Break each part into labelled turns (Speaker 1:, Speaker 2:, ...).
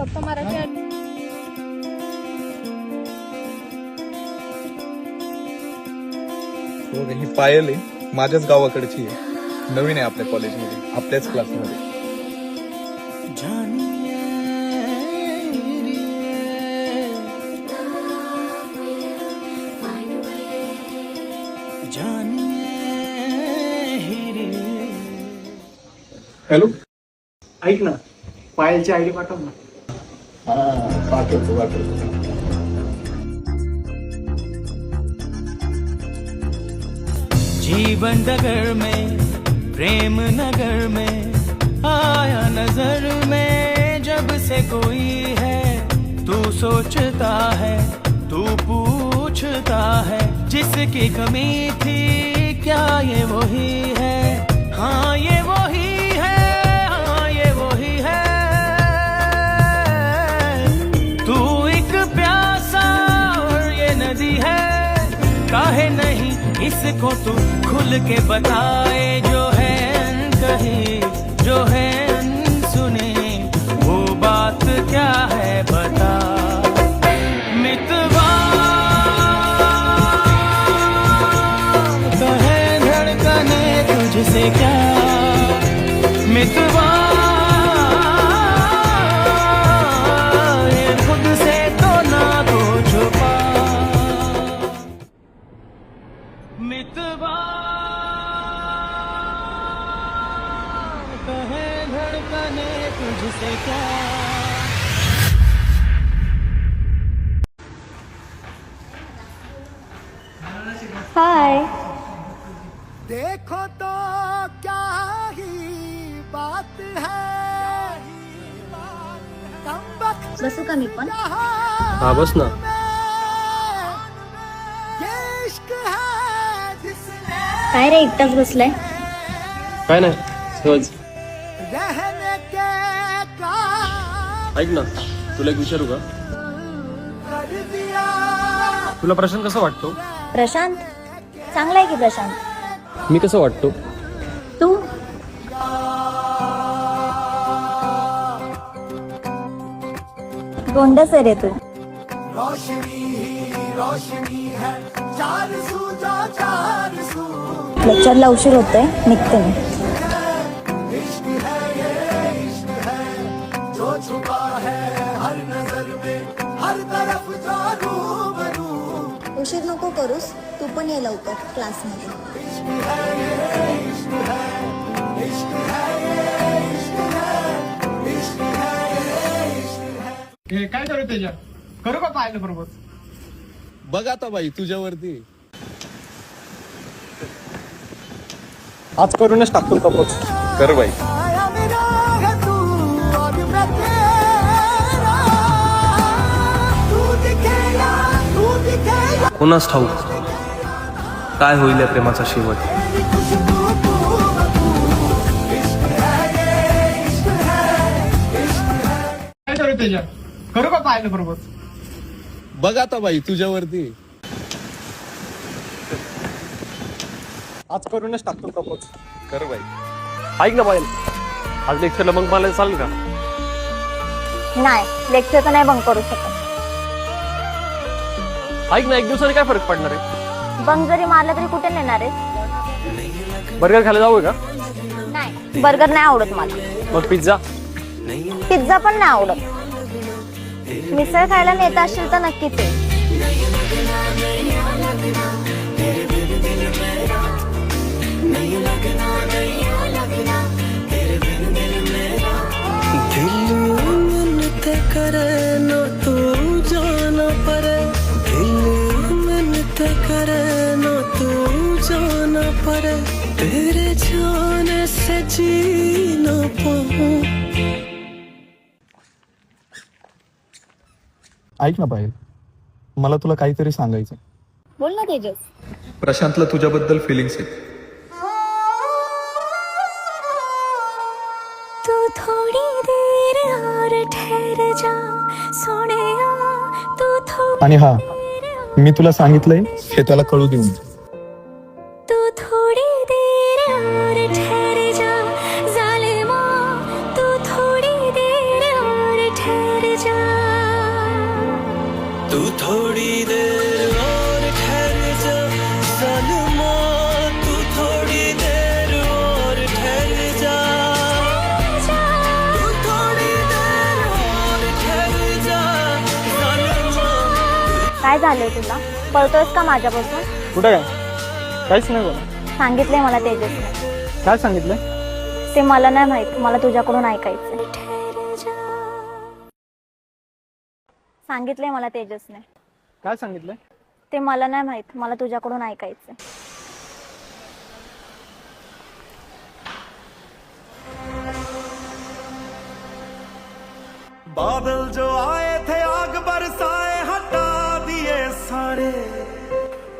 Speaker 1: फक्त मराठी
Speaker 2: ही पायल आहे, माझ्याच गावाकडची आहे, नवीन आहे आपल्या कॉलेजमध्ये, आपल्याच क्लासमध्ये. हॅलो,
Speaker 3: ऐक ना, पायलची आयडी पाठव ना.
Speaker 2: पाठवतो.
Speaker 4: जीवन डगर में, प्रेम नगर में, आया नजर में जब से कोई है, तू सोचता है, तू पूछता है, जिसकी कमी थी क्या ये वही है? हाँ ये वही है, हाँ ये वही है. तू एक प्यासा और ये नदी है, काहे नहीं इसको तू खुल के बताए, जो है कही, जो है सुने, वो बात क्या है बता. मितवा कहे धड़कने तुझसे क्या, मितवा ये खुद से तो ना तो छुपा. मितवा कहे धड़कने तुझसे क्या.
Speaker 1: हाय.
Speaker 3: देखो तो क्या ही बात है, कम वक्त
Speaker 1: बसू का मी पण?
Speaker 5: हा बस ना.
Speaker 3: ये इश्क है जिसने
Speaker 1: काय रे एकटाच बसलाय?
Speaker 5: काय नाही, सहज.
Speaker 3: रहने के काम
Speaker 5: ऐक ना, तुला एक विचारू का?
Speaker 3: कर दिया.
Speaker 5: तुला प्रशांत कसा वाटतो?
Speaker 1: प्रशांत चांगला आहे की प्रशांत?
Speaker 5: मी कसं वाटतो?
Speaker 1: तू गोंडस आहे रे तू.
Speaker 3: रोशनी ही रोशनी है, चार सू जा चार सू.
Speaker 1: लेक्चरला उशीर होतोय, निघते मी.
Speaker 3: इश्क है ये इश्क है, जो छुपा है हर नजर में, हर तरफ जो रूबरू.
Speaker 1: उशीर नको करूस, तू पण ये लवकर क्लासमध्ये.
Speaker 3: इश्क है ये इश्क है, इश्क है ये इश्क है, इश्क है ये इश्क है.
Speaker 6: हे काय करू त्याच्या, करू का पाहिलं बरोबर?
Speaker 2: बघ आता बाई तुझ्यावरती.
Speaker 5: आज करूनच टाकतो कपोच.
Speaker 2: कर बाई.
Speaker 3: आया मेरा है तू और मैं तेरा, तू दिखेगा, तू दिखेगा.
Speaker 5: कोणास ठाऊक काय होईल या प्रेमाचा शेवट.
Speaker 3: खुशबू तू इश्क है ये इश्क है, इश्क है.
Speaker 6: काय करू त्याच्या, करू का पाहिलं बरोबर?
Speaker 2: बघ आता बाई तुझ्यावरती.
Speaker 5: आज करूनच टाकतो कपोच.
Speaker 2: कर बाई.
Speaker 5: ऐक ना पायल, आज लेक्चरला मग मला चालेल का?
Speaker 1: नाही, लेक्चर तर नाही बंक करू शकत.
Speaker 5: ऐक ना, एक दिवसाने काय फरक पडणार आहे?
Speaker 1: बंक जरी मारलं तरी कुठे नेणार आहे?
Speaker 5: बर्गर खायला जाऊया का?
Speaker 1: नाही, बर्गर नाही आवडत मला.
Speaker 5: मग पिझ्झा.
Speaker 1: पिझ्झा पण नाही आवडत. मिसळ खायला नेत असशील तर नक्कीच आहे.
Speaker 4: करे न तू जाना परे, करे न तू जाना परे, तेरे जाने से जी न पाऊं.
Speaker 2: ऐक ना पायल, मला तुला काहीतरी सांगायचं.
Speaker 1: बोल ना तेजस.
Speaker 2: प्रशांतला तुझ्याबद्दल फिलिंग्स आहेत.
Speaker 1: तू थोडी देर और ठहर जा सोनिया, तू
Speaker 2: आणि हा, मी तुला सांगितलंय हे त्याला कळू देऊन.
Speaker 1: तू थोडी देर और ठहर जा जालिमा, तू थोडी देर और ठहर काय झालंय तुला? पळतोयस का माझ्यापासून?
Speaker 7: कुठं काय? काहीच नाही बोला.
Speaker 1: सांगितलंय मला तेजसने.
Speaker 7: काय सांगितलं?
Speaker 1: ते मला नाही माहित, मला तुझ्याकडून ऐकायचंय. सांगितलंय मला तेजसने.
Speaker 7: काय सांगितलं?
Speaker 1: ते मला नाही माहित, मला तुझ्याकडून ऐकायचंय.
Speaker 3: बादल जो आए थे आग बरसाए हटा दिए सारे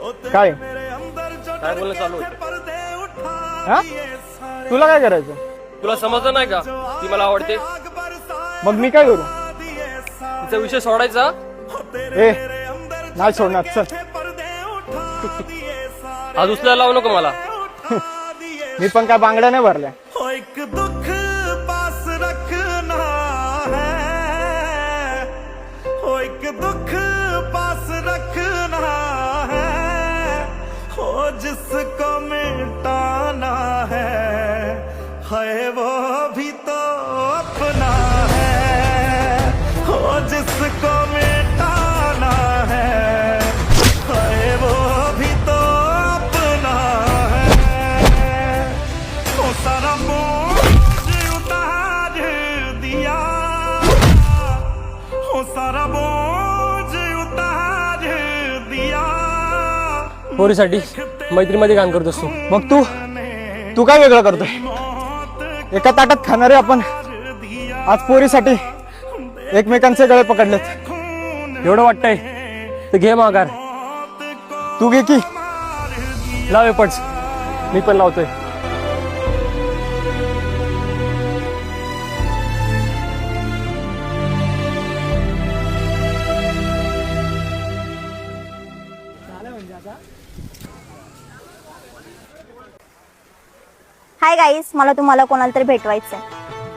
Speaker 3: ओ तेरे
Speaker 7: काय?
Speaker 3: मेरे अंदर जो
Speaker 5: काय
Speaker 3: डर
Speaker 5: बोलणं
Speaker 3: के
Speaker 5: चालू
Speaker 3: थे
Speaker 5: होतं?
Speaker 3: पर्दे उठा
Speaker 7: हा?
Speaker 3: दिए सारे
Speaker 7: तुला काय करायचं?
Speaker 5: तुला समजलं नाही का ती मला आवडते?
Speaker 3: आग बरसाए
Speaker 7: मग मी काय करू?
Speaker 3: दिए सारे
Speaker 5: तिचा विषय सोडायचा.
Speaker 3: ओ तेरे
Speaker 7: ए
Speaker 3: मेरे अंदर
Speaker 7: नाही सोडणार, चल.
Speaker 3: थे पर्दे उठा दिए सारे
Speaker 5: हा दुसऱ्याला लावू नको मला.
Speaker 3: उठा दिए
Speaker 7: मी पण काय बांगड्या नाही भरल्या.
Speaker 3: ओ एक दुख पास रखना है ओ एक दुख पास रखना है हो जिसको मिटाना है वो भी तो अपना है हो जिसको मिटाना है वो भी तो अपना है ओ सारा बोझ उतार दिया ओ सारा बोझ उतार दिया
Speaker 5: पोरीसाठी मैत्रीमध्ये काम करतोस तू.
Speaker 7: मग तू काय वेगळं करतोय? एका ताटात खाणारे आपण आज पोरीसाठी एकमेकांचे गळे पकडलेत.
Speaker 5: एवढं वाटतंय तर घे माघार.
Speaker 7: तू घे की.
Speaker 5: लाव एपट्स. मी पण लावतोय.
Speaker 1: हाय गाईस, मला तुम्हाला कोणाला तरी भेटवायचंय.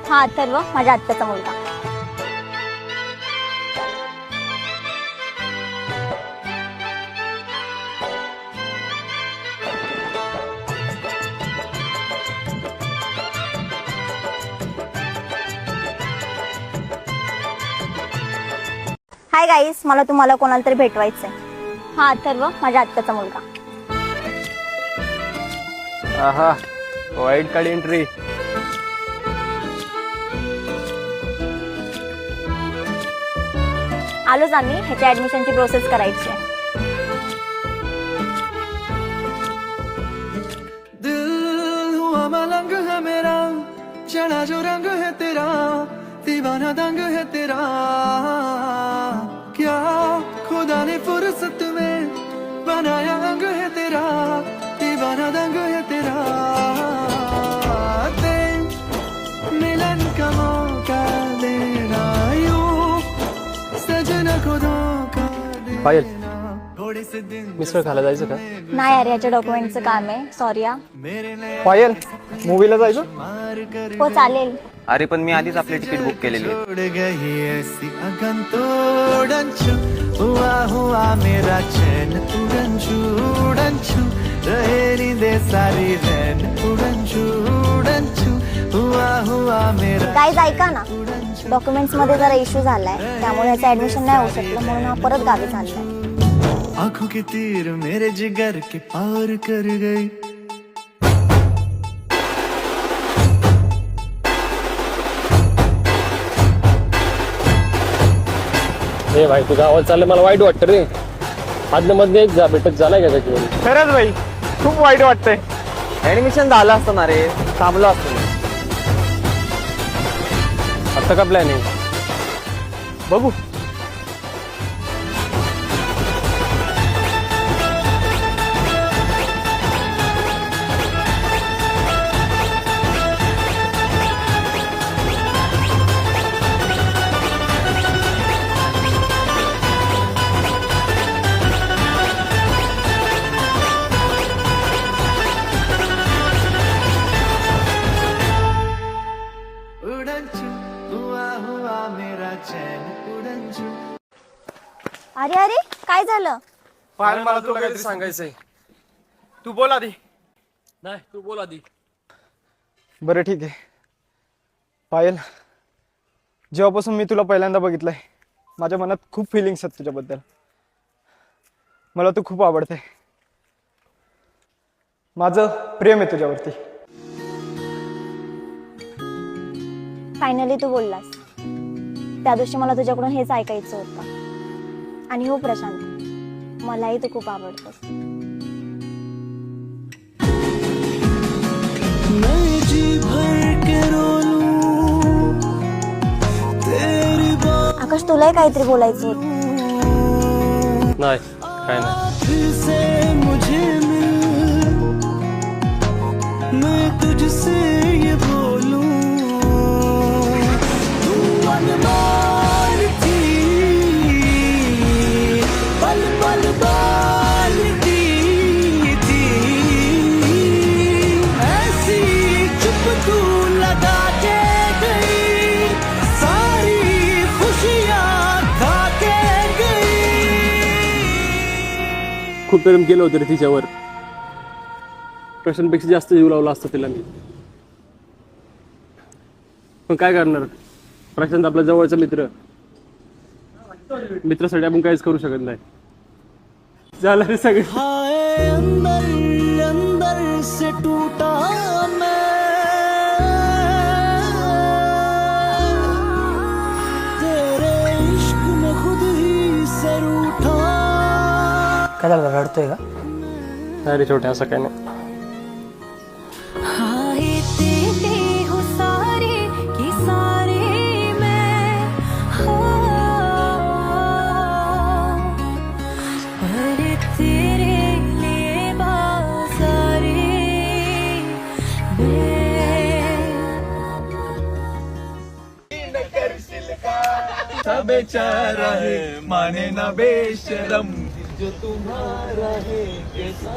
Speaker 1: हा अथर्व, माझ्या आत्याचा मुलगा. हाय गाईस, मला तुम्हाला कोणाला तरी भेटवायचंय. हा अथर्व, माझ्या आत्याचा मुलगा.
Speaker 5: आहा, वाईट कार्ड एंट्री.
Speaker 1: आलोच आम्ही, ह्याच्या ऍडमिशनची प्रोसेस करायची आहे.
Speaker 3: दिल हुआ मलंग है मेरा चढ़ा जो रंग है तेरा दीवाना दंग है तेरा क्या खुदा ने फुर्सत में बनाया अंग है तेरा दीवाना दंग है तेरा दे मिलन का मौका देना यूं सजना को धोखा
Speaker 5: पायल,
Speaker 3: देना थोड़े से दिन
Speaker 5: मिसळ खायला जायचं का?
Speaker 1: नाही यार, याच्या डॉक्युमेंटचं काम आहे. सॉरी या.
Speaker 3: मेरे नए
Speaker 7: पायल, मूवीला जायचं?
Speaker 3: मार कर
Speaker 1: हो चालेल.
Speaker 8: अरे पण मी आधीच आपली तिकीट बुक केलेली आहे.
Speaker 3: छोड़ गई ऐसी अगन तोड़ंचू हुआ हुआ मेरा चैन उड़ंचू उड़ंचू रहेरी दे सारी रैन उड़ंचू उड़ंचू हुआ हुआ मेरा
Speaker 1: गाईज ऐका ना, डॉक्युमेंट्स मध्ये जरा इश्यू झालाय, त्यामुळे याचं ऍडमिशन नाही होऊ शकलं, म्हणून हा परत गावी चाललाय.
Speaker 3: आंखों के तीर मेरे जिगर के पार कर गई
Speaker 5: हे भाई, तू गावात चाललं मला वाईट वाटतं रे. आदल्या मध्ये एक भेटत झालाय का त्याच्यावर?
Speaker 7: खरंच भाई, खूप वाईट वाटतंय.
Speaker 8: ऍडमिशन झालं असतं ना रे, थांबलो असतो.
Speaker 5: आता का प्लॅन आहे?
Speaker 7: बघू.
Speaker 3: उड़ंचू हुआ हुआ मेरा चैन उड़ंचू
Speaker 1: अरे अरे, काय झालं?
Speaker 7: पायल, मला
Speaker 5: तुला
Speaker 7: तुला
Speaker 5: काहीतरी सांगायचंय.
Speaker 7: तू बोल आधी.
Speaker 5: नाही, तू बोल आधी.
Speaker 7: बरं ठीक आहे. पायल, जेव्हापासून मी तुला पहिल्यांदा बघितलंय, माझ्या मनात खूप फिलिंग्स आहेत तुझ्याबद्दल. मला तू खूप आवडते. माझं प्रेम आहे तुझ्यावरती.
Speaker 1: फायनली तू बोललास. त्या दिवशी मला तुझ्याकडून हेच ऐकायचं होतं. आणि हो प्रशांत, मलाही तू खूप आवडतोस. आकाश, तुलाही काहीतरी बोलायचं होतं.
Speaker 5: नाही काय नाही.
Speaker 4: मैं तुझसे ये बोलूं, तू अनमोल थी, पल पल बालती थी, ऐसी चुप तू लगा के गई, सारी खुशियां खा के गई.
Speaker 5: खूप प्रेम केलं होतं रे तिच्यावर. प्रशांतपेक्षा जास्त जीव लावला असतं तिला मी. पण काय करणार, प्रशांत आपला जवळचा मित्र. मित्रासाठी आपण काहीच करू शकत नाही. झालं रे सगळं.
Speaker 4: हाय अंदर अंदर से टूटा मैं, तेरे इश्क में खुद ही से रूठा.
Speaker 9: काय झालं, रडतोय का?
Speaker 5: नाही रे छोटे, असं काय नाही.
Speaker 10: हाय तेरे हो सारे की सारे मैं, पर तेरे लिए बाज़ारे
Speaker 2: बेचारा है माने ना बेशरम जो तुम्हारा है कैसा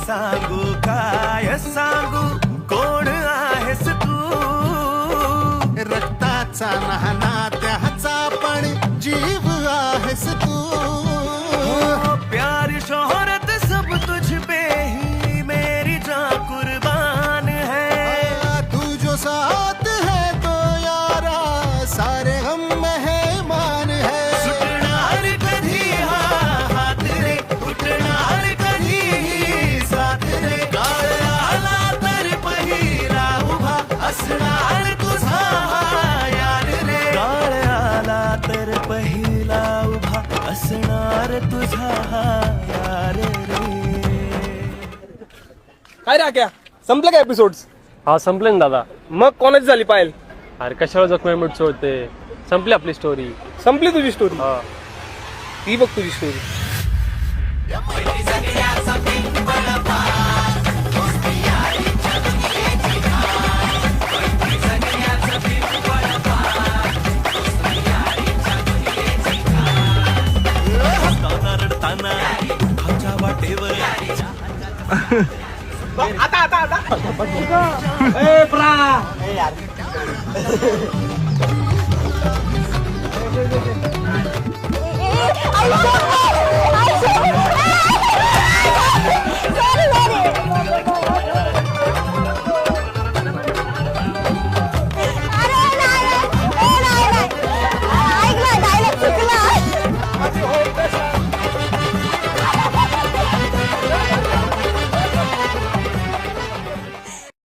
Speaker 4: सांगू काय सांगू कोण आहेस तू, रक्ताचा लहाना त्याचा पण जीव आहेस तू. प्यार शोहरत सब तुझ पे ही मेरी जान कुर्बान है, तू जो साथ है तो यारा सारे हम मेहमान है. सुटणार कधी हा हात रे, उठणार कधी साथ रे, काळ आला तर पहिला उभा असणार तुझा यार रे, काळ आला तर पहिला उभा असणार तुझा यार रे.
Speaker 7: काय राख्या, संपलं काय एपिसोड?
Speaker 5: हा संपले ना दादा.
Speaker 7: मग कोणाची झाली पायल?
Speaker 5: अरे कशाला जखमी मिट सोडते. संपली आपली स्टोरी.
Speaker 7: संपली तुझी स्टोरी?
Speaker 5: हा.
Speaker 7: ती बघ तुझी स्टोरी.
Speaker 4: रडताना दुःखाच्या वाटेवर
Speaker 7: आता